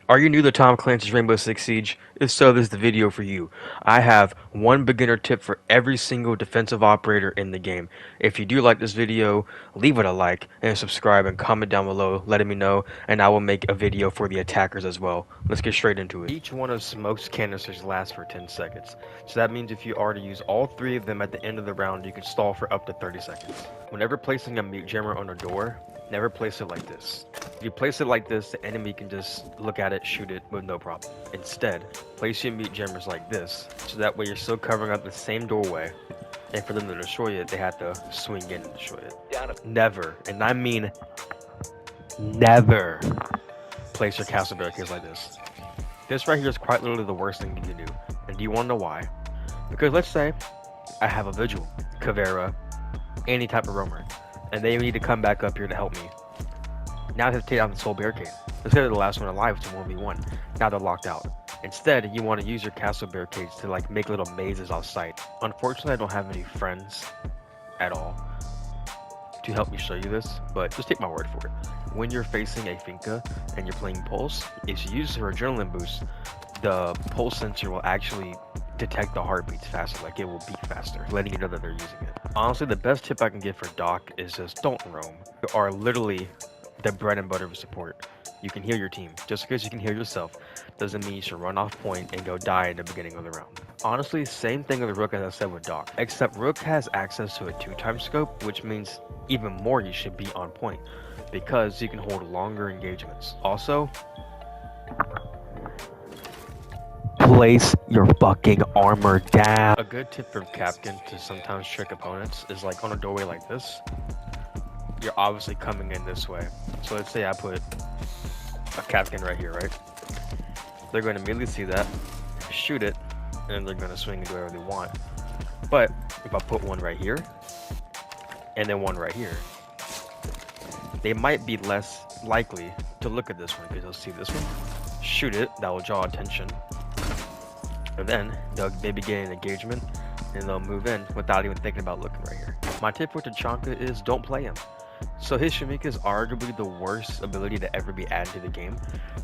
Are you new to Tom Clancy's Rainbow Six Siege? If so, this is the video for you. I have one beginner tip for every single defensive operator in the game. If you do like this video, leave it a like and subscribe and comment down below letting me know, and I will make a video for the attackers as well. Let's get straight into it. Each one of Smoke's canisters lasts for 10 seconds. So that means if you already use all three of them at the end of the round, you can stall for up to 30 seconds. Whenever placing a mute jammer on a door, never place it like this. If you place it like this, the enemy can just look at it, shoot it with no problem. Instead, place your mute jammers like this, so that way you're still covering up the same doorway, and for them to destroy it, they have to swing in and destroy it. Never, and I mean never, place your castle barricades like this. This right here is quite literally the worst thing you can do. And do you want to know why? Because let's say I have a Vigil, Caveira, any type of roamer, and they need to come back up here to help me. Now they have to take down this whole barricade. Let's say they're the last one alive to 1v1. Now they're locked out. Instead, you want to use your castle barricades to like make little mazes off site. Unfortunately, I don't have any friends at all to help me show you this, but just take my word for it. When you're facing a Finka and you're playing Pulse, if you use her adrenaline boost, the pulse sensor will actually detect the heartbeats faster, like it will beat faster, letting you know that they're using it. Honestly, the best tip I can give for Doc is just don't roam. You are literally the bread and butter of support. You can heal your team. Just because you can heal yourself doesn't mean you should run off point and go die in the beginning of the round. Honestly, same thing with Rook as I said with Doc, except Rook has access to a 2-time scope, which means even more you should be on point, because you can hold longer engagements. Also, place your fucking armor down. A good tip for Kapkan to sometimes trick opponents is like on a doorway like this, you're obviously coming in this way. So let's say I put a Kapkan right here, right? They're going to immediately see that, shoot it, and they're going to swing and do whatever they want. But if I put one right here, and then one right here, they might be less likely to look at this one because they'll see this one, shoot it, that will draw attention, and then they'll maybe get an engagement, and they'll move in without even thinking about looking right here. My tip for Tachanka is don't play him. So his Shamika is arguably the worst ability to ever be added to the game,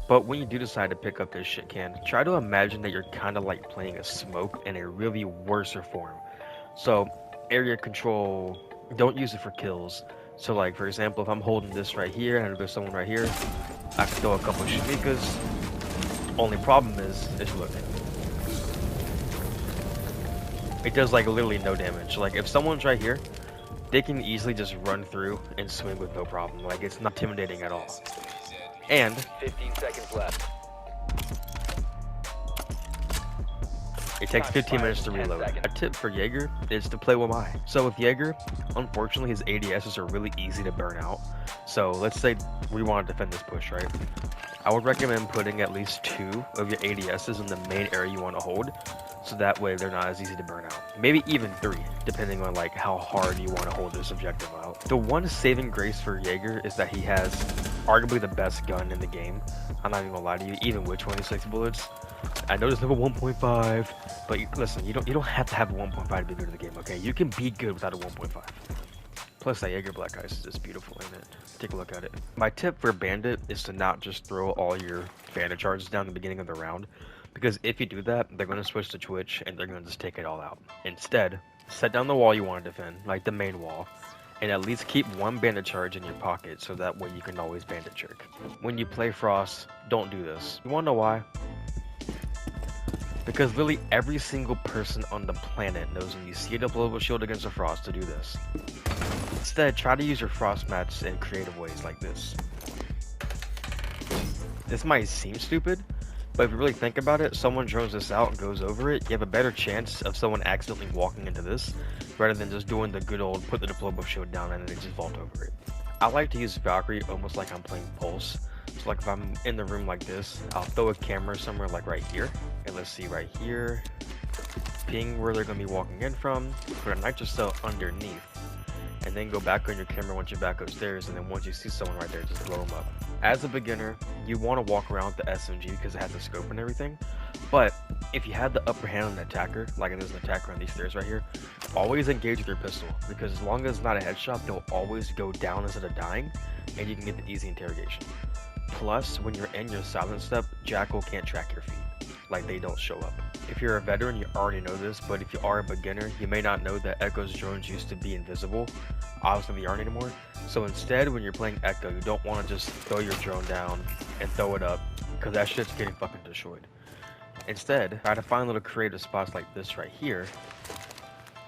but when you do decide to pick up this shit can, try to imagine that you're kind of like playing a Smoke in a really worser form. So area control, don't use it for kills. So like for example, if I'm holding this right here and there's someone right here, I can throw a couple of Shamikas. Only problem is look, it does like literally no damage. Like if someone's right here, they can easily just run through and swing with no problem. Like it's not intimidating at all. And 15 seconds left. it takes 15 minutes to reload. A tip for Jaeger is to play Wamai. So with Jaeger, unfortunately his ADSs are really easy to burn out. So let's say we want to defend this push, right? I would recommend putting at least 2 of your ADSs in the main area you want to hold, so that way they're not as easy to burn out. Maybe even 3, depending on like how hard you want to hold this objective out. The one saving grace for Jaeger is that he has arguably the best gun in the game. I'm not even gonna lie to you, even with 26 bullets. I know there's level 1.5, but listen, you don't have to have a 1.5 to be good at the game, okay? You can be good without a 1.5. Plus that Jaeger Black Ice is just beautiful, ain't it? Take a look at it. My tip for Bandit is to not just throw all your Bandit charges down the beginning of the round, because if you do that, they're going to switch to Twitch and they're going to just take it all out. Instead, set down the wall you want to defend, like the main wall, and at least keep one Bandit charge in your pocket so that way you can always Bandit jerk. When you play Frost, don't do this. You want to know why? Because literally every single person on the planet knows when you see a deployable shield against a Frost to do this. Instead, try to use your Frost mats in creative ways like this. This might seem stupid, but if you really think about it, someone drones this out and goes over it, you have a better chance of someone accidentally walking into this, rather than just doing the good old put the deployable shield down and then they just vault over it. I like to use Valkyrie almost like I'm playing Pulse. So like if I'm in the room like this, I'll throw a camera somewhere like right here, and let's see right here, ping where they're going to be walking in from, put a nitro cell underneath, and then go back on your camera once you're back upstairs, and then once you see someone right there, just blow them up. As a beginner, you want to walk around with the SMG because it has the scope and everything, but if you have the upper hand on an attacker, like there's an attacker on these stairs right here, always engage with your pistol, because as long as it's not a headshot, they'll always go down instead of dying, and you can get the easy interrogation. Plus, when you're in your silent step, Jackal can't track your feet. Like, they don't show up. If you're a veteran, you already know this, but if you are a beginner, you may not know that Echo's drones used to be invisible. Obviously, they aren't anymore. So instead, when you're playing Echo, you don't want to just throw your drone down and throw it up, because that shit's getting fucking destroyed. Instead, try to find little creative spots like this right here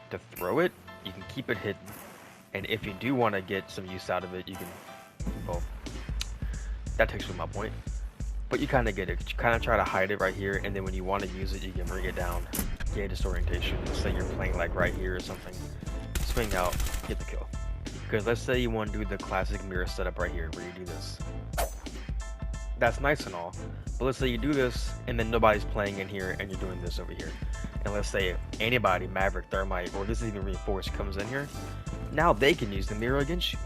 to throw it. You can keep it hidden, and if you do want to get some use out of it, you can, well, that takes me to my point, but you kind of get it. You kind of try to hide it right here, and then when you want to use it, you can bring it down, get disorientation. Say you're playing like right here or something, swing out, get the kill. Because let's say you want to do the classic mirror setup right here, where you do this. That's nice and all, but let's say you do this, and then nobody's playing in here, and you're doing this over here. And let's say anybody, Maverick, Thermite, or this is even Reinforced, comes in here, now they can use the mirror against you.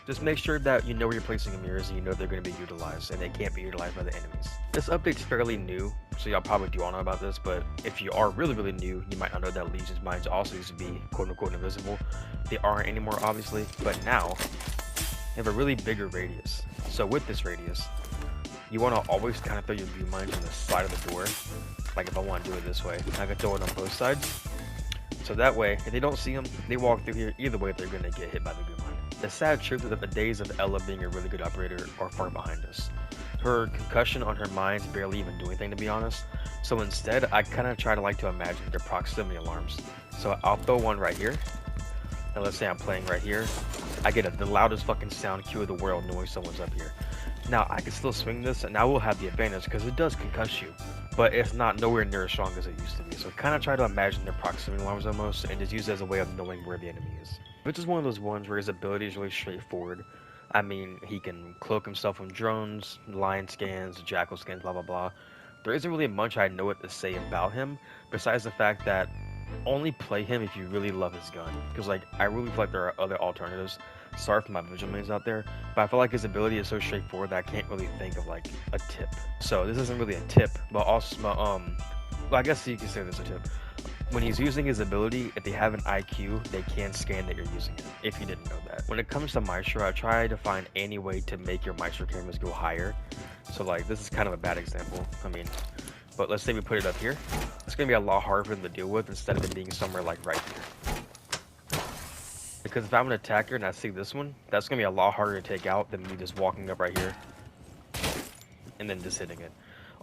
Just make sure that you know where you're placing the mirrors and you know they're going to be utilized, and they can't be utilized by the enemies. This update's fairly new, so y'all probably do all know about this, but if you are really new, you might not know that Legion's mines also used to be quote-unquote invisible. They aren't anymore, obviously, but now they have a really bigger radius. So with this radius, you want to always kind of throw your view mines on the side of the door. Like if I want to do it this way, I can throw it on both sides. So that way, if they don't see them, they walk through here, either way they're going to get hit by the view mine. The sad truth is that the days of Ela being a really good operator are far behind us. Her concussion on her mines barely even do anything, to be honest. So instead, I kind of try to like to imagine their proximity alarms. So I'll throw one right here. And let's say I'm playing right here. I get the loudest fucking sound cue of the world knowing someone's up here. Now, I can still swing this, and I will have the advantage because it does concuss you. But it's not nowhere near as strong as it used to be. So kind of try to imagine their proximity alarms almost, and just use it as a way of knowing where the enemy is. Which is one of those ones where his ability is really straightforward. I mean, he can cloak himself from drones, lion scans, jackal scans, blah blah blah. There isn't really much I know what to say about him, besides the fact that only play him if you really love his gun. Because like, I really feel like there are other alternatives. Sorry for my visual mains out there, but I feel like his ability is so straightforward that I can't really think of like a tip. So this isn't really a tip, but also, well, I guess you can say this a tip. When he's using his ability, if they have an IQ, they can scan that you're using it, if you didn't know that. When it comes to Maestro, I try to find any way to make your Maestro cameras go higher. So like, this is kind of a bad example, I mean, but let's say we put it up here. It's going to be a lot harder for them to deal with instead of it being somewhere like right here. Because if I'm an attacker and I see this one, that's going to be a lot harder to take out than me just walking up right here and then just hitting it.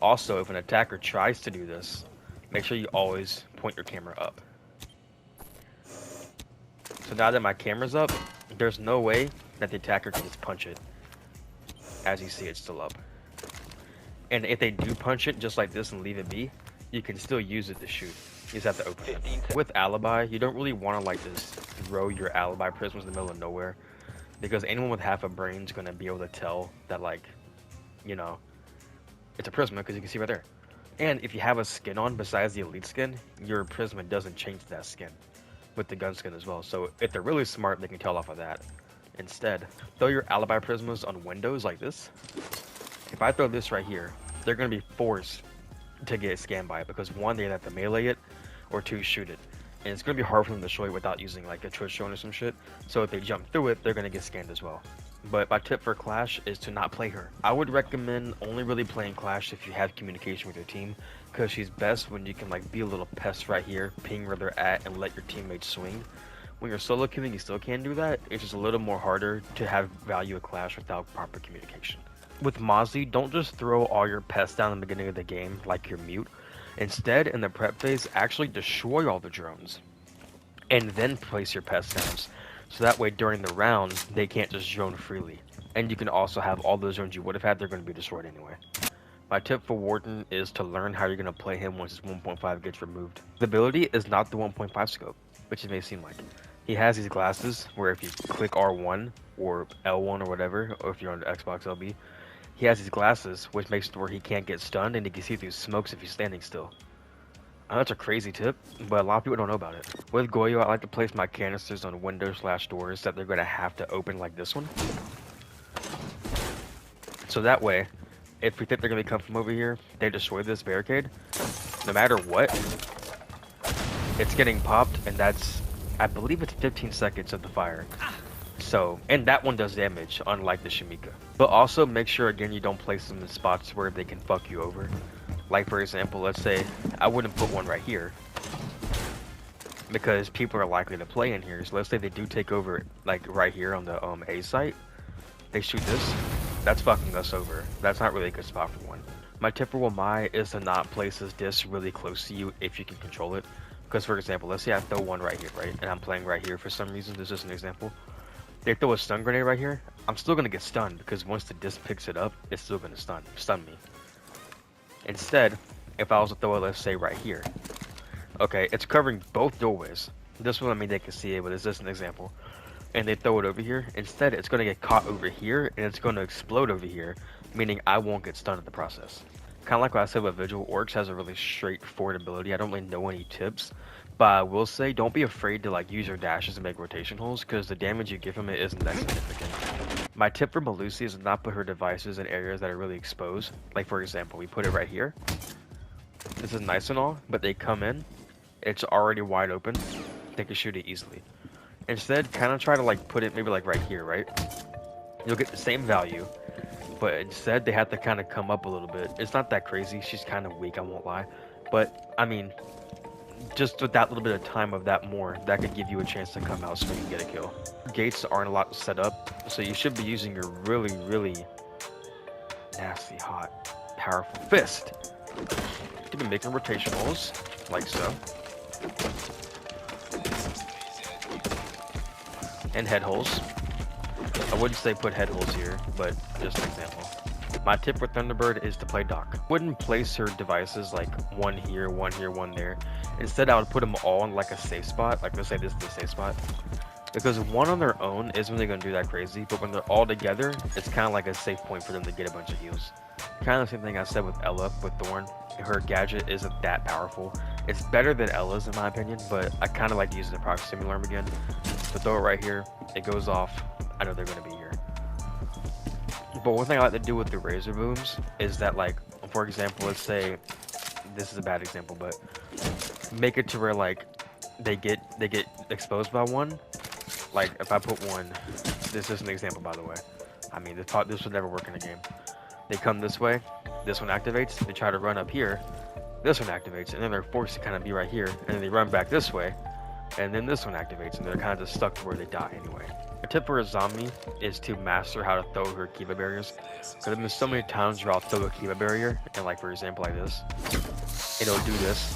Also, if an attacker tries to do this, make sure you always point your camera up. So now that my camera's up, there's no way that the attacker can just punch it. As you see, it's still up. And if they do punch it just like this and leave it be, you can still use it to shoot. You just have to open it. With Alibi, you don't really want to like just throw your Alibi prisms in the middle of nowhere, because anyone with half a brain is going to be able to tell that, like, you know, it's a Prisma, because you can see right there. And if you have a skin on besides the elite skin, your Prisma doesn't change that skin with the gun skin as well. So if they're really smart, they can tell off of that. Instead, throw your Alibi Prismas on windows like this. If I throw this right here, they're going to be forced to get scanned by it, because one, they have to melee it, or two, shoot it. And it's going to be hard for them to destroy it without using like a Twitch drone or some shit. So if they jump through it, they're going to get scanned as well. But my tip for Clash is to not play her. I would recommend only really playing Clash if you have communication with your team, because she's best when you can like be a little pest right here, ping where they're at, and let your teammates swing. When you're solo queuing, you still can do that. It's just a little more harder to have value at Clash without proper communication. With Mozzie, don't just throw all your pests down in the beginning of the game like you're mute. Instead, in the prep phase, actually destroy all the drones and then place your pest downs. So that way during the round, they can't just drone freely. And you can also have all those drones you would have had, they're going to be destroyed anyway. My tip for Warden is to learn how you're going to play him once his 1.5 gets removed. The ability is not the 1.5 scope, which it may seem like. He has these glasses where if you click R1 or L1 or whatever, or if you're on the Xbox LB, he has these glasses, which makes it where he can't get stunned and he can see through smokes if he's standing still. I know that's a crazy tip, but a lot of people don't know about it. With Goyo, I like to place my canisters on windows/doors that they're going to have to open like this one. So that way, if we think they're going to come from over here, they destroy this barricade, no matter what, it's getting popped, and that's, I believe it's 15 seconds of the fire. So, and that one does damage, unlike the Shimika. But also make sure again you don't place them in spots where they can fuck you over. Like for example, let's say I wouldn't put one right here because people are likely to play in here. So let's say they do take over, like right here on the A site, they shoot this. That's fucking us over. That's not really a good spot for one. My tip for Wamai is to not place this disc really close to you if you can control it. Because for example, let's say I throw one right here, right? And I'm playing right here for some reason. This is an example. They throw a stun grenade right here. I'm still gonna get stunned because once the disc picks it up, it's still gonna stun me. Instead, if I was to throw it, let's say right here. Okay, it's covering both doorways. This one, I mean, they can see it, but it's just an example. And they throw it over here. Instead, it's gonna get caught over here, and it's gonna explode over here, meaning I won't get stunned in the process. Kind of like what I said with Vigil, Oryx has a really straightforward ability. I don't really know any tips, but I will say don't be afraid to like use your dashes and make rotation holes, because the damage you give him it isn't that significant. My tip for Melusi is to not put her devices in areas that are really exposed. Like for example, we put it right here. This is nice and all, but they come in, it's already wide open. They can shoot it easily. Instead, kind of try to like put it maybe like right here, right? You'll get the same value, but instead they have to kind of come up a little bit. It's not that crazy. She's kind of weak, I won't lie. But I mean, just with that little bit of time of that more, that could give you a chance to come out so you can get a kill. Gates aren't a lot set up, so you should be using your really, really nasty, hot, powerful fist to be making rotation holes, like so. And head holes. I wouldn't say put head holes here, but just an example. My tip for Thunderbird is to play Doc. Wouldn't place her devices like one here, one here, one there. Instead, I would put them all in like a safe spot. Like let's say this is the safe spot. Because one on their own isn't really going to do that crazy, but when they're all together, it's kind of like a safe point for them to get a bunch of heals. Kind of the same thing I said with Ela, with Thorn. Her gadget isn't that powerful. It's better than Ella's in my opinion, but I kind of like to use the proc stimularm again. So throw it right here, it goes off, I know they're going to be here. But one thing I like to do with the Razor Booms is that, like, for example, let's say, this is a bad example, but make it to where, like, they get exposed by one. Like, if I put one, this is an example, by the way. I mean, this would never work in a game. They come this way, this one activates, they try to run up here, this one activates, and then they're forced to kind of be right here, and then they run back this way, and then this one activates, and they're kind of just stuck to where they die anyway. A tip for a zombie is to master how to throw her Kiba barriers. Because there's been so many times where I'll throw a Kiba barrier, and like for example like this, it'll do this.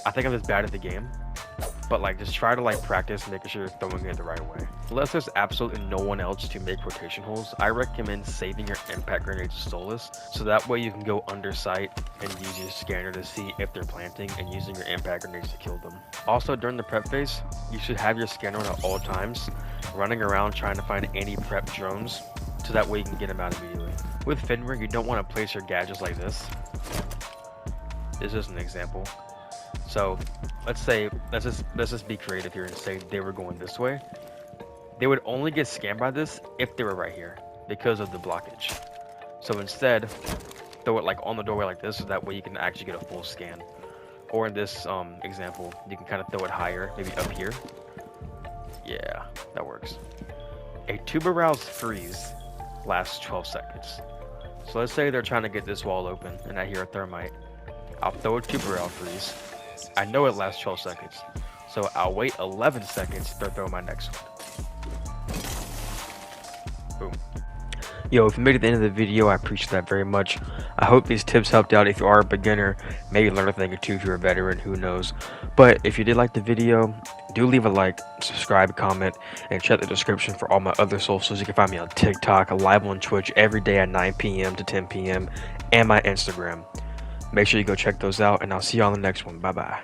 I think I'm just bad at the game, but like just try to like practice making sure you're throwing it the right way. Unless there's absolutely no one else to make rotation holes, I recommend saving your impact grenades to Stolas, so that way you can go under sight and use your scanner to see if they're planting and using your impact grenades to kill them. Also during the prep phase, you should have your scanner on at all times, running around trying to find any prep drones, so that way you can get them out immediately. With Fenrir, you don't want to place your gadgets like this. This is an example. So let's just be creative here and say they were going this way. They would only get scanned by this if they were right here because of the blockage. So instead, throw it like on the doorway like this, so that way you can actually get a full scan. Or in this example, you can kind of throw it higher, maybe up here. Yeah, that works. A tuber rouse freeze lasts 12 seconds. So let's say they're trying to get this wall open and I hear a thermite. I'll throw a tuber rouse freeze. I know it lasts 12 seconds. So I'll wait 11 seconds to throw my next one. Boom. Yo, if you made it to the end of the video, I appreciate that very much. I hope these tips helped out if you are a beginner. Maybe learn a thing or two if you're a veteran, who knows. But if you did like the video, do leave a like, subscribe, comment, and check the description for all my other socials. You can find me on TikTok, live on Twitch every day at 9 p.m. to 10 p.m. and my Instagram. Make sure you go check those out, and I'll see you on the next one. Bye-bye.